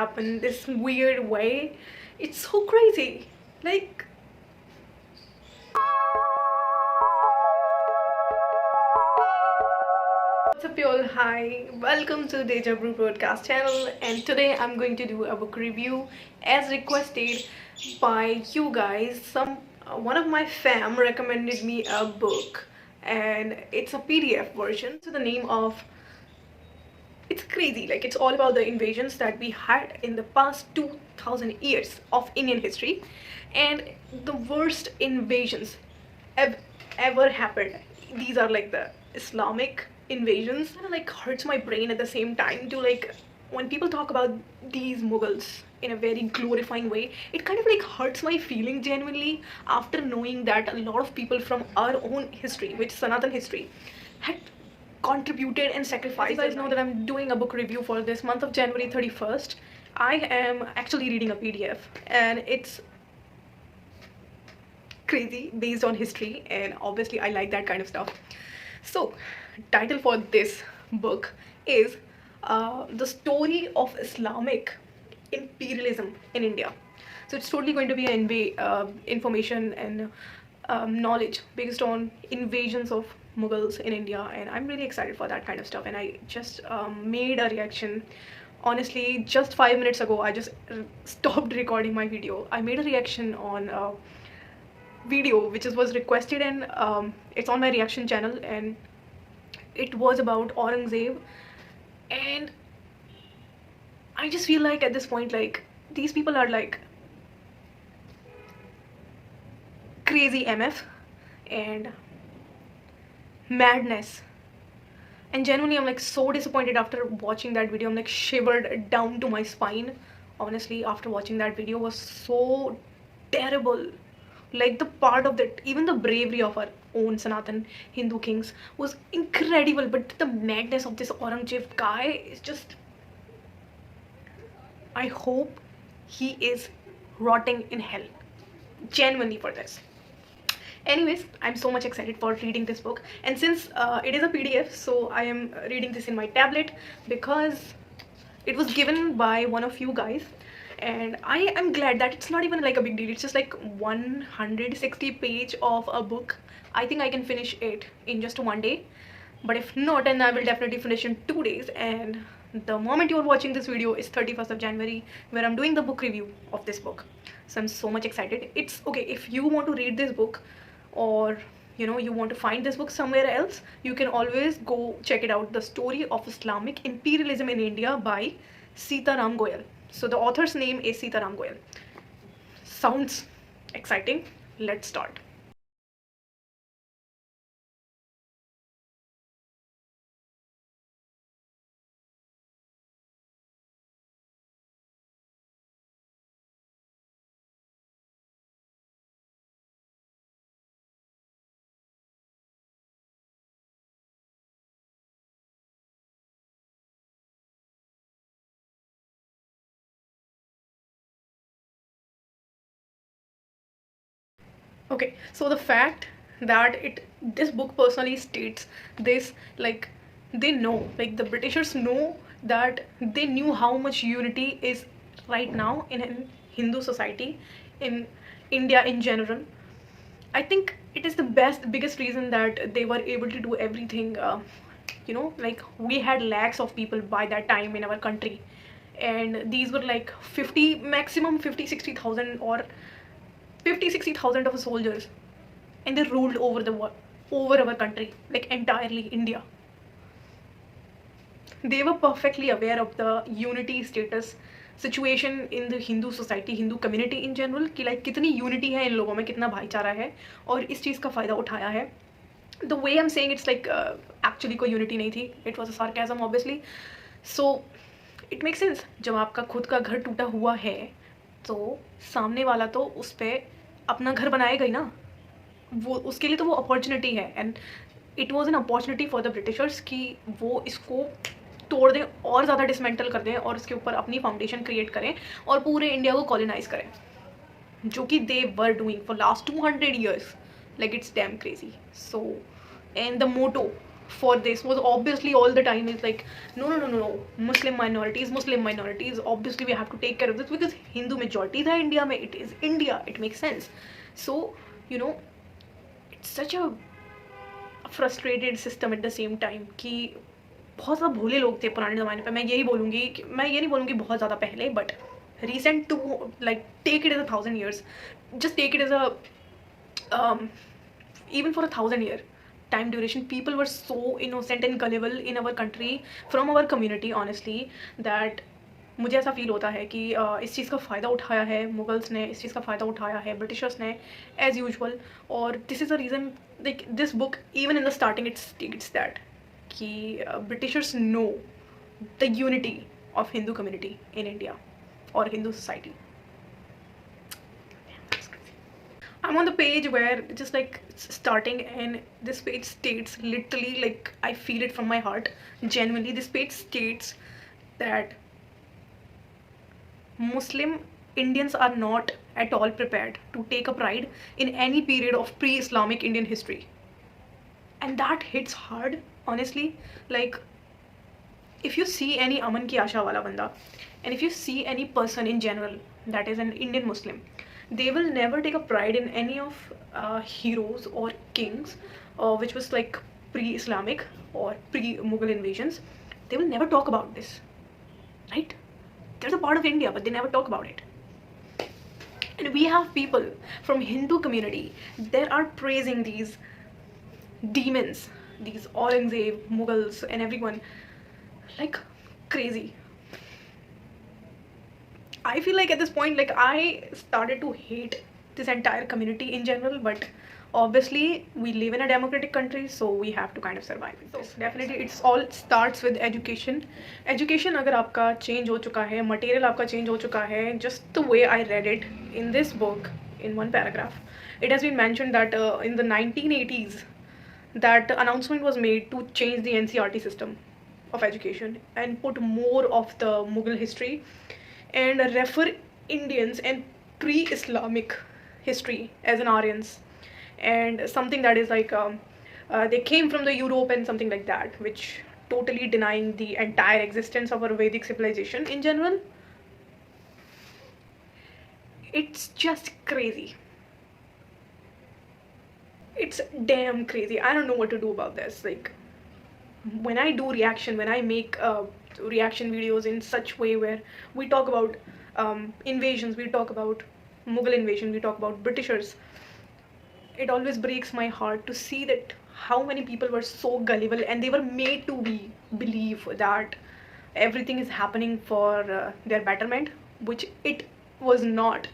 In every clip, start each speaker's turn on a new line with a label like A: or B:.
A: happen this weird way. It's so crazy. Like, what's up y'all? Hi, welcome to Deja Brew Broadcast channel, and today I'm going to do a book review as requested by you guys. One of my fam recommended me a book, and it's a PDF version. So the name of, it's crazy, like it's all about the invasions that we had in the past 2000 years of Indian history, and the worst invasions ever happened. These are like the Islamic invasions. Kind of like hurts my brain at the same time to, like, when people talk about these Mughals in a very glorifying way, it kind of like hurts my feeling genuinely after knowing that a lot of people from our own history, which is Sanatan history, had contributed and sacrificed. You guys know that I'm doing a book review for this month of January 31st. I am actually reading a PDF, and it's crazy based on history, and obviously I like that kind of stuff. So title for this book is The Story of Islamic Imperialism in India. So it's totally going to be an information and knowledge based on invasions of Mughals in India, and I'm really excited for that kind of stuff. And I just made a reaction. Honestly, just 5 minutes ago I just stopped recording my video. I made a reaction on video which was requested, and it's on my reaction channel, and it was about Aurangzeb. And I just feel like at this point, like, these people are like crazy MF and madness, and genuinely I'm like so disappointed after watching that video. I'm like shivered down to my spine. Honestly, after watching that video was so terrible. Like, the part of that, even the bravery of our own Sanatan Hindu kings was incredible, but the madness of this Aurangzeb guy is just, I hope he is rotting in hell genuinely for this. Anyways, I'm so much excited for reading this book, and since it is a PDF, so I am reading this in my tablet because it was given by one of you guys, and I am glad that it's not even like a big deal. It's just like 160 page of a book. I think I can finish it in just one day, but if not, then I will definitely finish in 2 days. And the moment you're watching this video is 31st of January, where I'm doing the book review of this book. So I'm so much excited. It's okay, if you want to read this book, or you know, you want to find this book somewhere else, you can always go check it out. The Story of Islamic Imperialism in India by Sitaram Goyal. So the author's name is Sitaram Goyal. Sounds exciting. Let's start. Okay, so the fact that this book personally states this, like, they know, like the Britishers know that they knew how much unity is right now in Hindu society, in India in general. I think it is the biggest reason that they were able to do everything. You know, like, we had lakhs of people by that time in our country, and these were like 50, maximum 50, 60,000, or 50, 60,000 of soldiers, and they ruled over our country, like entirely India. They were perfectly aware of the unity status situation in the Hindu society, Hindu community in general, कि like कितनी unity है इन लोगों में, कितना भाईचारा है, और इस चीज़ का फ़ायदा उठाया है. The way I'm saying, it's like actually कोई unity नहीं थी. It was a sarcasm obviously. So it makes sense. जब आपका खुद का घर टूटा हुआ है, तो सामने वाला तो उस पर अपना घर बनाएगा ही ना. वो उसके लिए तो वो अपॉर्चुनिटी है, and it was an opportunity for the Britishers कि वो इसको तोड़ दें और ज़्यादा डिसमेंटल कर दें और इसके ऊपर अपनी फाउंडेशन क्रिएट करें और पूरे इंडिया को कॉलोनाइज करें, जो कि they were doing for last 200 years. Like, it's damn crazy. So, and the motto for this was obviously all the time is like, no, no, no, no, no, Muslim minorities, obviously we have to take care of this because Hindu majority is India mein, it is India, it makes sense. So, you know, it's such a frustrated system at the same time कि बहुत ज़्यादा भोले लोग थे पुराने ज़माने पे. मैं ये नहीं बोलूँगी बहुत ज़्यादा पहले, but recent to, like, take it as 1,000 years, just take it as a even for 1,000 year time duration, people were so innocent and gullible in our country, from our community, honestly, that मुझे ऐसा feel होता है कि इस चीज़ का फ़ायदा उठाया है मुगल्स ने, इस चीज़ का फ़ायदा उठाया है ब्रिटिशर्स ने, एज़ यूजुअल. और this is a reason, like this book even in the starting it states that कि Britishers know the unity of Hindu community in India और Hindu society. I'm on the page where just like it's starting, and this page states literally, like, I feel it from my heart, genuinely. This page states that Muslim Indians are not at all prepared to take a pride in any period of pre-Islamic Indian history. And that hits hard, honestly. Like, if you see any Aman Ki Asha wala banda, and if you see any person in general that is an Indian Muslim, they will never take a pride in any of heroes or kings which was like pre-Islamic or pre-Mughal invasions. They will never talk about this, right? There's a part of India, but they never talk about it. And we have people from Hindu community that are praising these demons, these Aurangzeb, Mughals, and everyone like crazy. I feel like at this point, like, I started to hate this entire community in general, but obviously we live in a democratic country, so we have to kind of survive with this. Definitely it's all starts with education. Education अगर आपका change हो चुका है, material आपका change हो चुका है, just the way I read it in this book, in one paragraph, it has been mentioned that in the 1980s, that announcement was made to change the NCERT system of education and put more of the Mughal history and refer Indians and pre-Islamic history as an Aryans, and something that is like they came from the Europe and something like that, which totally denying the entire existence of our Vedic civilization in general. It's just crazy. It's damn crazy. I don't know what to do about this. Like, when I do reaction, when I make reaction videos in such way where we talk about invasions, we talk about Mughal invasion, we talk about Britishers, it always breaks my heart to see that how many people were so gullible and they were made to believe that everything is happening for their betterment, which it was not,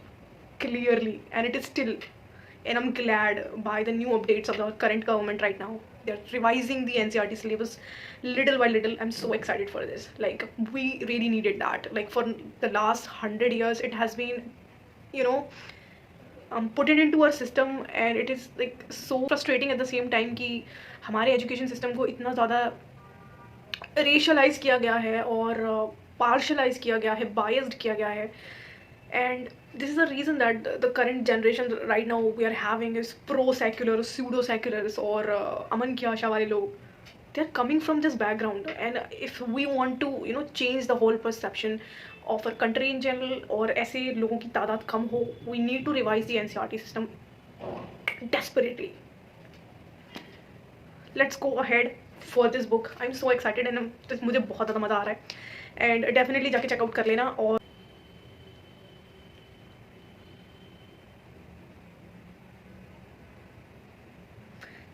A: clearly, and it is still. And I'm glad by the new updates of the current government right now, they're revising the NCERT syllabus little by little. I'm so excited for this. Like, we really needed that. Like, for the last 100 years it has been, you know, put it into our system, and it is like so frustrating at the same time कि हमारे education system को इतना ज़्यादा racialize किया गया है और partialize किया गया है, biased किया गया है. And this is the reason that the current generation right now we are having is pro-secular, pseudo-seculars, or Aman Ki Asha wale log. They're coming from this background, and if we want to, you know, change the whole perception of our country in general, और ऐसे लोगों की तादाद कम हो, we need to revise the NCERT system desperately. Let's go ahead for this book. I'm so excited, and मुझे बहुत ज़्यादा मज़ा आ रहा है, and definitely जाके check out कर लेना. और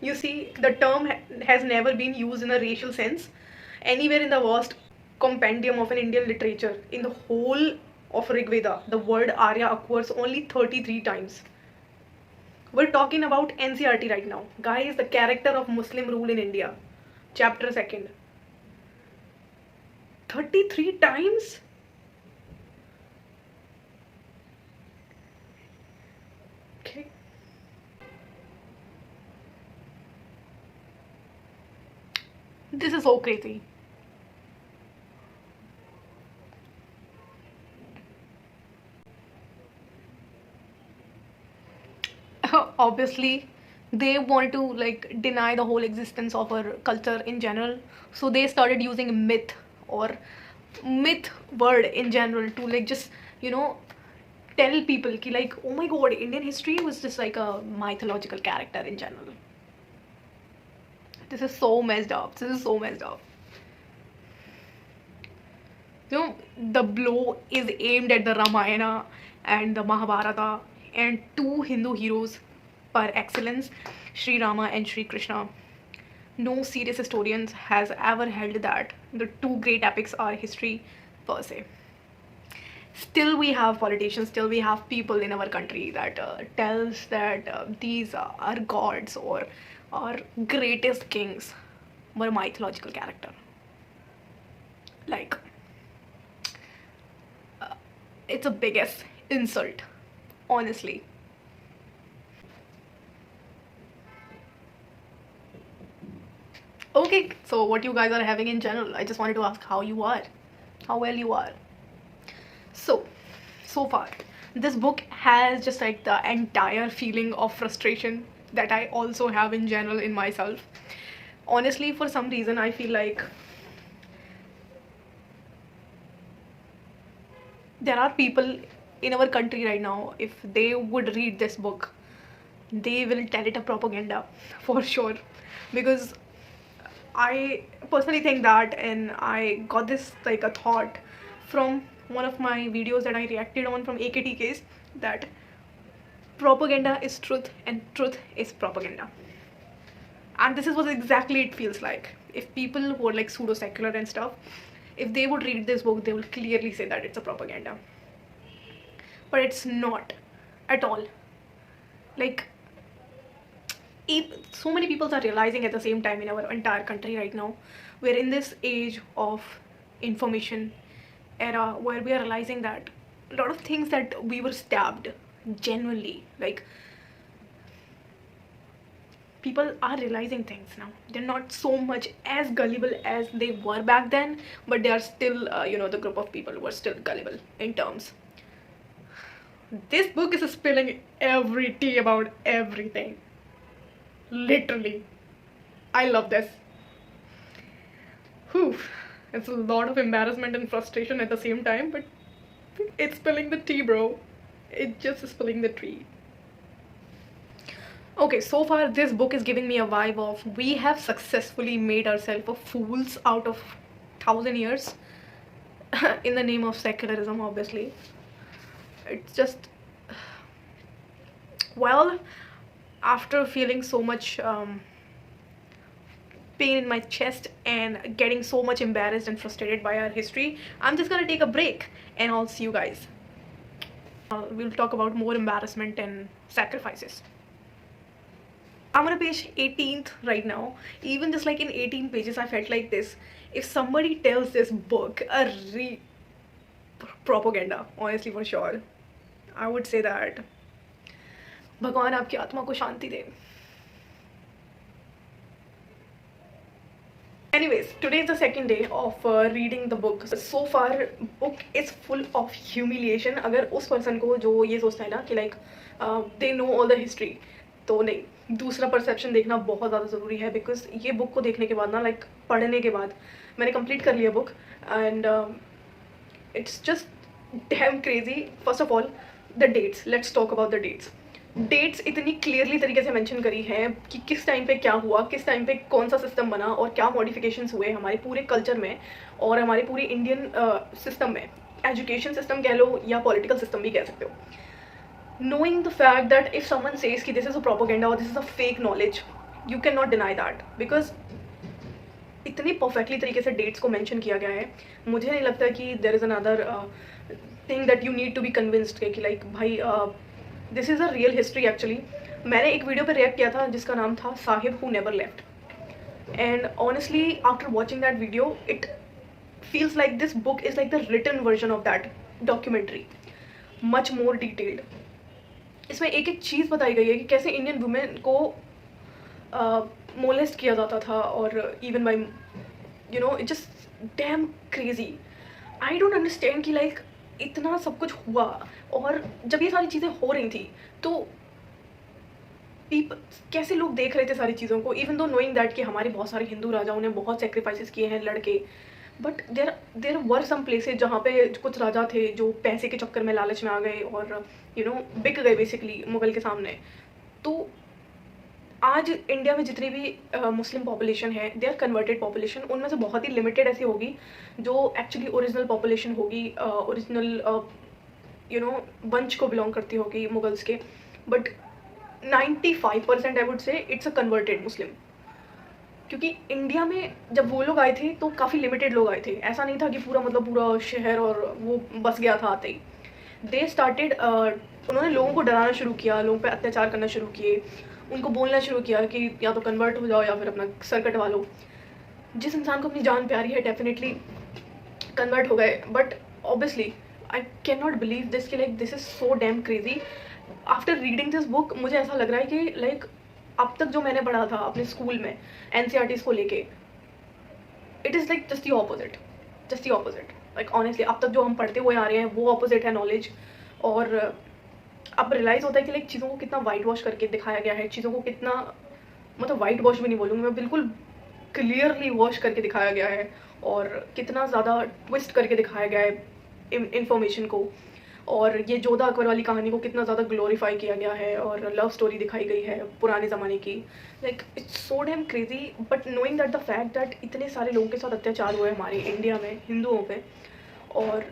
A: you see, the term has never been used in a racial sense anywhere in the vast compendium of an Indian literature. In the whole of Rig Veda, the word Arya occurs only 33 times. We're talking about NCERT right now. Guys, the character of Muslim rule in India. Chapter 2nd. 33 times? Okay. This is so crazy. Obviously, they wanted to like deny the whole existence of our culture in general, so they started using myth or myth word in general to like just, you know, tell people ki like, oh my god, Indian history was just like a mythological character in general. This is so messed up. This is so messed up. You know, the blow is aimed at the Ramayana and the Mahabharata and two Hindu heroes par excellence, Sri Rama and Sri Krishna. No serious historian has ever held that the two great epics are history per se. Still we have politicians, still we have people in our country that tells that these are gods or our greatest kings were mythological character. Like, it's a biggest insult, honestly. Okay, so what you guys are having in general, I just wanted to ask how you are, how well you are. So far this book has just like the entire feeling of frustration that I also have in general in myself. Honestly, for some reason I feel like there are people in our country right now, if they would read this book, they will tell it a propaganda for sure. Because I personally think that, and I got this like a thought from one of my videos that I reacted on from AKTKs, that propaganda is truth and truth is propaganda. And this is what exactly it feels like. If people who are like pseudo secular and stuff, if they would read this book, they will clearly say that it's a propaganda. But it's not at all. Like, so many people are realizing at the same time in our entire country right now, we're in this age of information era where we are realizing that a lot of things that we were stabbed genuinely, like, people are realizing things now. They're not so much as gullible as they were back then, but they are still you know, the group of people who are still gullible in terms. This book is spilling every tea about everything, literally. I love this. Whew. It's a lot of embarrassment and frustration at the same time, but it's spilling the tea, bro. It's just spilling the tea. Okay, so far this book is giving me a vibe of we have successfully made ourselves fools out of 1,000 years in the name of secularism, obviously. It's just, well, after feeling so much pain in my chest and getting so much embarrassed and frustrated by our history, I'm just gonna take a break and I'll see you guys. We'll talk about more embarrassment and sacrifices. I'm on page 18th right now. Even just like in 18 pages, I felt like this. If somebody tells this book a propaganda, honestly, for sure, I would say that भगवान आपकी आत्मा को शांति दे. Anyways, today is the second day of reading the book. So far, book is full of humiliation. अगर उस person को जो ये सोचता है ना कि like they know all the history, तो नहीं, दूसरा परसेप्शन देखना बहुत ज़्यादा ज़रूरी है. बिकॉज ये बुक को देखने के बाद ना, लाइक पढ़ने के बाद, मैंने कंप्लीट कर लिया book and it's just damn crazy. First of all the dates, let's talk about the dates. Dates इतनी क्लियरली तरीके से मेंशन करी है कि किस टाइम पे क्या हुआ, किस टाइम पे कौन सा सिस्टम बना और क्या मॉडिफिकेशंस हुए हमारे पूरे कल्चर में और हमारे पूरे इंडियन सिस्टम में. एजुकेशन सिस्टम कह लो या पॉलिटिकल सिस्टम भी कह सकते हो. Knowing the fact that if someone says कि this is a propaganda or this is a fake knowledge, you cannot deny that, because इतनी परफेक्टली तरीके से डेट्स को मेंशन किया गया है. मुझे नहीं लगता कि there is another thing that you need to be convinced कि लाइक भाई this is a real history. Actually मैंने एक वीडियो पे रिएक्ट किया था जिसका नाम था Sahib who never left, and honestly after watching that video it feels like this book is like the written version of that documentary, much more detailed. इसमें एक एक चीज़ बताई गई है कि कैसे इंडियन वुमेन को मोलेस्ट किया जाता था और even by you know, it just damn crazy. I don't understand कि लाइक इतना सब कुछ हुआ और जब ये सारी चीज़ें हो रही थी तो पीपल कैसे लोग देख रहे थे सारी चीज़ों को, इवन दो नोइंग दैट कि हमारे बहुत सारे हिंदू राजाओं ने बहुत सेक्रीफाइसेस किए हैं लड़के, but there were some places जहाँ पे कुछ राजा थे जो पैसे के चक्कर में लालच में आ गए और बिक गए बेसिकली मुगल के सामने। तो आज इंडिया में जितनी भी मुस्लिम पॉपुलेशन है, दे आर कन्वर्टेड पॉपुलेशन, उनमें से बहुत ही लिमिटेड ऐसी होगी जो एक्चुअली ओरिजिनल पॉपुलेशन होगी, ओरिजिनल वंश को बिलोंग करती होगी मुगल्स के। But 95% I would say it's a converted Muslim, क्योंकि इंडिया में जब वो लोग आए थे तो काफ़ी लिमिटेड लोग आए थे, ऐसा नहीं था कि पूरा मतलब पूरा शहर और वो बस गया था आते ही। दे स्टार्टेड, उन्होंने लोगों को डराना शुरू किया, लोगों पे अत्याचार करना शुरू किए, उनको बोलना शुरू किया कि या तो कन्वर्ट हो जाओ या फिर अपना सर कटवा लो। जिस इंसान को अपनी जान प्यारी है डेफिनेटली कन्वर्ट हो गए, but obviously I can not believe this कि like this is so damn crazy. After reading this book मुझे ऐसा लग रहा है कि लाइक अब तक जो मैंने पढ़ा था अपने स्कूल में एनसीईआरटीज़ को लेके, it is like just the opposite. Like honestly अब तक जो हम पढ़ते हुए आ रहे हैं वो ऑपोजिट है नॉलेज। और अब रियलाइज़ होता है कि लाइक चीज़ों को कितना वाइट वॉश करके दिखाया गया है, चीज़ों को कितना, मतलब वाइट वॉश भी नहीं बोलूँगी मैं, बिल्कुल क्लियरली वॉश करके दिखाया गया है, और कितना ज़्यादा ट्विस्ट करके दिखाया गया है इंफॉर्मेशन को। और ये जोधा अकबर वाली कहानी को कितना ज़्यादा ग्लोरीफाई किया गया है, और लव स्टोरी दिखाई गई है पुराने ज़माने की। Like it's so damn crazy, but knowing that the fact that इतने सारे लोगों के साथ अत्याचार हुए हमारे इंडिया में हिंदुओं पे, और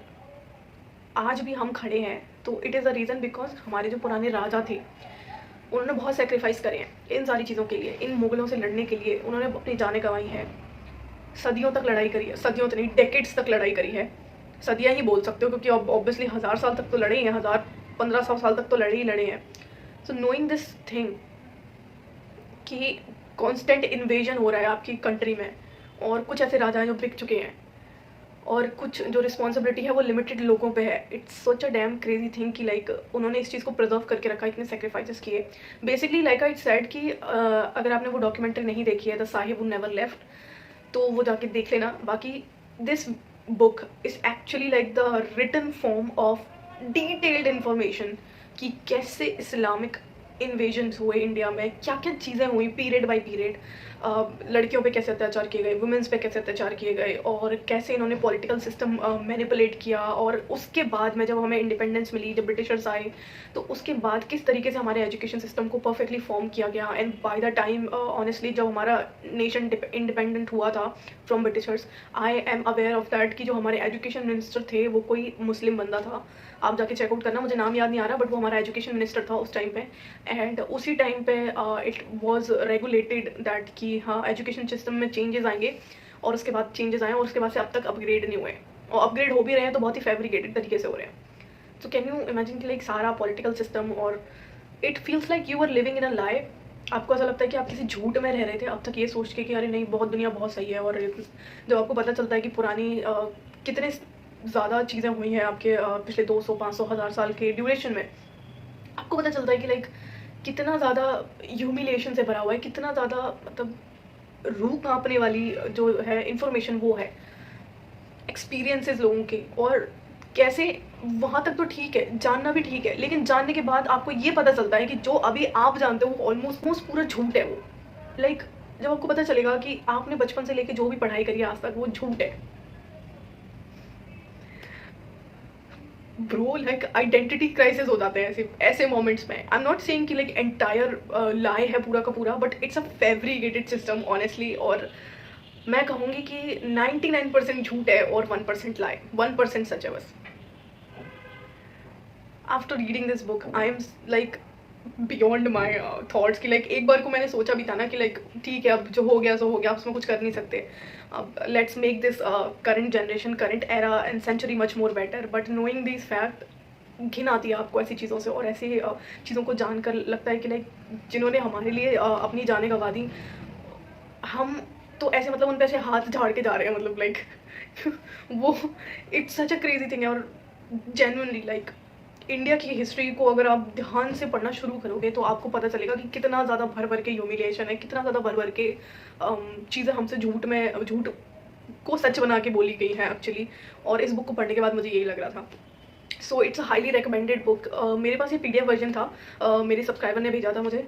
A: आज भी हम खड़े हैं, तो it is the reason because हमारे जो पुराने राजा थे उन्होंने बहुत सेक्रीफाइस करे हैं इन सारी चीज़ों के लिए, इन मुगलों से लड़ने के लिए उन्होंने अपनी जानें गंवाई हैं, सदियों तक लड़ाई करी है, सदियों तो नहीं डेकेड्स तक लड़ाई करी है, सदियाँ ही बोल सकते हो क्योंकि अब ऑब्वियसली 1000 साल तक तो लड़े ही हैं, 1500 साल तक तो लड़े ही लड़े हैं। सो नोइंग दिस थिंग कि कॉन्स्टेंट इन्वेजन हो रहा है आपकी कंट्री में, और कुछ ऐसे राजा हैं जो बिक चुके हैं, और कुछ जो रिस्पॉन्सिबिलिटी है वो लिमिटेड लोगों पे है, it's such a dam crazy thing कि लाइक उन्होंने इस चीज़ को प्रिजर्व करके रखा, इतने सेक्रीफाइसेस किए। बेसिकली लाइक आई सेड कि अगर आपने वो डॉक्यूमेंट्री नहीं देखी है the Sahib who never left, तो वो जाके देख लेना। बाकी this book is actually like the written form of detailed information कि कैसे इस्लामिक इन्वेजन्स हुए इंडिया में, क्या क्या चीज़ें हुई पीरियड बाय पीरियड, लड़कियों पे कैसे अत्याचार किए गए, वुमेंस पे कैसे अत्याचार किए गए, और कैसे इन्होंने पॉलिटिकल सिस्टम मैनिपुलेट किया। और उसके बाद में जब हमें इंडिपेंडेंस मिली, जब ब्रिटिशर्स आए, तो उसके बाद किस तरीके से हमारे एजुकेशन सिस्टम को परफेक्टली फॉर्म किया गया। And by the time honestly जब हमारा नेशन इंडिपेंडेंट हुआ था from Britishers, I am aware of that कि जो हमारे एजुकेशन मिनिस्टर थे वो कोई मुस्लिम बंदा था। आप जाके चेकआउट करना, मुझे नाम याद नहीं आ रहा, बट वो हमारा एजुकेशन मिनिस्टर था उस टाइम पे। एंड उसी टाइम पे इट वाज रेगुलेटेड दैट कि हाँ एजुकेशन सिस्टम में चेंजेस आएंगे, और उसके बाद चेंजेस आए, और उसके बाद से अब तक अपग्रेड नहीं हुए, और अपग्रेड हो भी रहे हैं तो बहुत ही फैब्रिकेटेड तरीके से हो रहे हैं। सो कैन यू इमेजिन कि लाइक सारा पॉलिटिकल सिस्टम, और it feels like you are living in a lie. आपको ऐसा लगता है कि आप किसी झूठ में रह रहे थे अब तक ये सोच के कि अरे नहीं बहुत दुनिया बहुत सही है। और जब आपको पता चलता है कि पुरानी कितने ज़्यादा चीज़ें हुई हैं आपके पिछले 200, 500, 1000 साल के ड्यूरेशन में, आपको पता चलता है कि लाइक कितना ज़्यादा ह्यूमिलिएशन से भरा हुआ है, कितना ज़्यादा मतलब रूह कांपने वाली जो है इंफॉर्मेशन वो है, एक्सपीरियंसेस लोगों के। और कैसे वहाँ तक तो ठीक है, जानना भी ठीक है, लेकिन जानने के बाद आपको ये पता चलता है कि जो अभी आप जानते हो वो ऑलमोस्ट पूरा झूठ है। वो लाइक जब आपको पता चलेगा कि आपने बचपन से लेके जो भी पढ़ाई करी है आज तक वो झूठ है, ब्रो लाइक आइडेंटिटी क्राइसिस हो जाते हैं ऐसे मोमेंट्स में। आई एम नॉट सेइंग कि लाइक एंटायर लाई है पूरा का पूरा, but it's a fabricated system honestly. और मैं कहूँगी कि 99% झूठ है और 1% लाई, 1% सच है बस। After reading this book I am like beyond my thoughts कि लाइक एक बार को मैंने सोचा भी था ना कि लाइक ठीक है अब जो हो गया सो हो गया, उसमें कुछ कर नहीं सकते, अब let's make this current generation, current era and century much more better. But knowing this fact घिन आती है आपको ऐसी चीज़ों से, और ऐसी चीज़ों को जानकर लगता है कि लाइक जिन्होंने हमारे लिए अपनी जानें गंवा दी, हम तो ऐसे मतलब उन पे ऐसे हाथ झाड़ के जा रहे हैं, मतलब लाइक वो it's such a crazy thing है। और जेन्युइनली लाइक इंडिया की हिस्ट्री को अगर आप ध्यान से पढ़ना शुरू करोगे तो आपको पता चलेगा कि कितना ज़्यादा भर भर के ह्यूमिलिएशन है, कितना ज़्यादा भर भर के चीज़ें हमसे झूठ को सच बना के बोली गई हैं एक्चुअली। और इस बुक को पढ़ने के बाद मुझे यही लग रहा था। So it's a highly recommended book. मेरे पास ये PDF वर्जन था, मेरे सब्सक्राइबर ने भेजा था मुझे,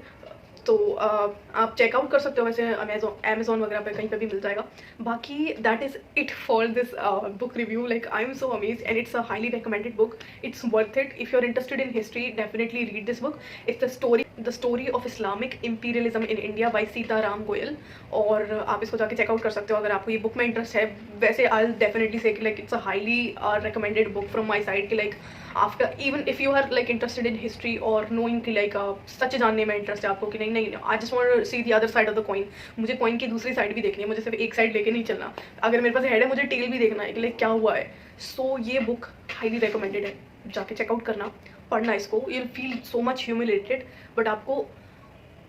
A: तो आप चेकआउट कर सकते हो, वैसे अमेजोन वगैरह पे कहीं पे भी मिल जाएगा. बाकी that is it for this book review. Like I am so amazed and it's a highly recommended book. It's worth it. If you are interested in history, definitely read this book. It's the story of Islamic imperialism in India by Sitaram Goyal. और आप इसको जाके checkout कर सकते हो अगर आपको ये बुक में इंटरेस्ट है. वैसे I will definitely say like it's a highly recommended book from my side कि like after even if you are like interested in history और नोइंग कि लाइक सच जानने में इंटरेस्ट है आपको कि नहीं नहीं I just want to see the other side of the coin. मुझे कॉइन की दूसरी साइड भी देखनी है, मुझे सिर्फ एक साइड लेके नहीं चलना. अगर मेरे पास हेड है मुझे टेल भी देखना है कि लाइक क्या हुआ है. सो ये बुक हाईली रिकमेंडेड है, जाके चेकआउट करना, पढ़ना इसको. You will feel so much humiliated, but आपको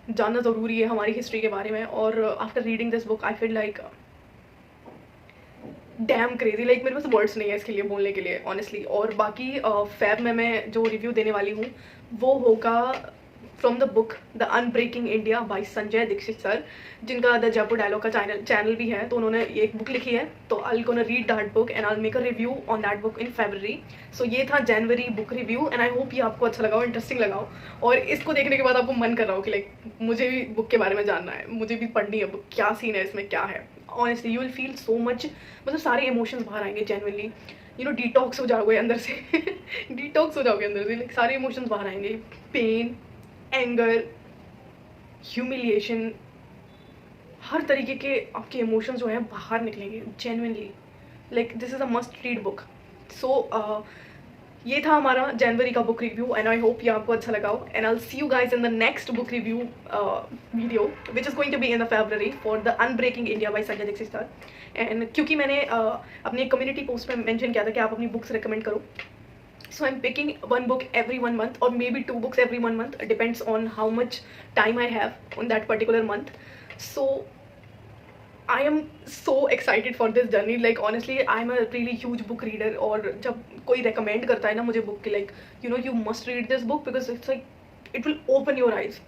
A: जानना ज़रूरी है हमारी हिस्ट्री के बारे में. और after reading this book I feel like damn crazy. Like मेरे पास वर्ड्स नहीं है इसके लिए बोलने के लिए ऑनेस्टली. और बाकी फेब में मैं जो रिव्यू देने वाली हूँ वो होगा from the book the unbreaking India by Sanjay Dikshit sir, जिनका द जयपुर डायलॉग का चैनल भी है. तो उन्होंने ये एक बुक लिखी है, तो I gonna read that book and I make a review on that book in February. So ये था जनवरी book review and I hope ये आपको अच्छा लगा हो, इंटरेस्टिंग लगा हो. और इसको देखने के बाद आपको मन कर रहा हो कि लाइक मुझे भी बुक के बारे में जानना है, मुझे भी पढ़नी है बुक, क्या सीन है इसमें, क्या है. Honestly you will feel so much, मतलब सारे इमोशंस बाहर आएंगे जेन्युइनली. यू नो डिटॉक्स हो जाओगे अंदर से डिटॉक्स हो जाओगे अंदर से. लाइक सारे इमोशंस बाहर आएंगे. पेन, एंगर, ह्यूमिलिएशन, हर तरीके के आपके इमोशंस जो हैं बाहर निकलेंगे genuinely. Like this is a must read book. So ये था हमारा जनवरी का book review and I hope ये आपको अच्छा लगा हो. And I will see you guys in the next book review video which is going to be in the February for the unbreaking India by Sanjay Dikshit sir. And क्योंकि मैंने अपनी एक community post में मेंशन किया था कि आप अपनी बुक्स रिकमेंड करो, so I'm picking one book every 1 month or maybe 2 books every 1 month. It depends on how much time I have on that particular month. So I am so excited for this journey. Like honestly I'm a really huge book reader. और जब कोई recommend करता है ना मुझे book की like you know you must read this book because it's like it will open your eyes.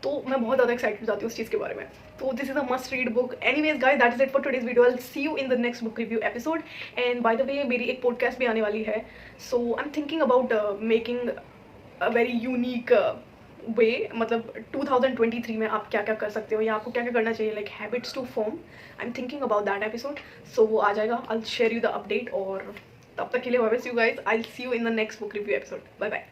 A: तो मैं बहुत ज़्यादा एक्साइटेड हो जाती हूँ उस चीज़ के बारे में. तो this is a must read book. Anyways guys that is it for today's video. I will see you in the next book review episode. And by the way मेरी एक पॉडकास्ट भी आने वाली है. So I am thinking about making a very unique way. मतलब 2023 में आप क्या क्या कर सकते हो या आपको क्या क्या करना चाहिए, like habits to form. I am thinking about that episode. So वो आ जाएगा. I will share you the update. और तब तक के लिए bye bye. See you guys. I will see you in the next book review episode. Bye bye.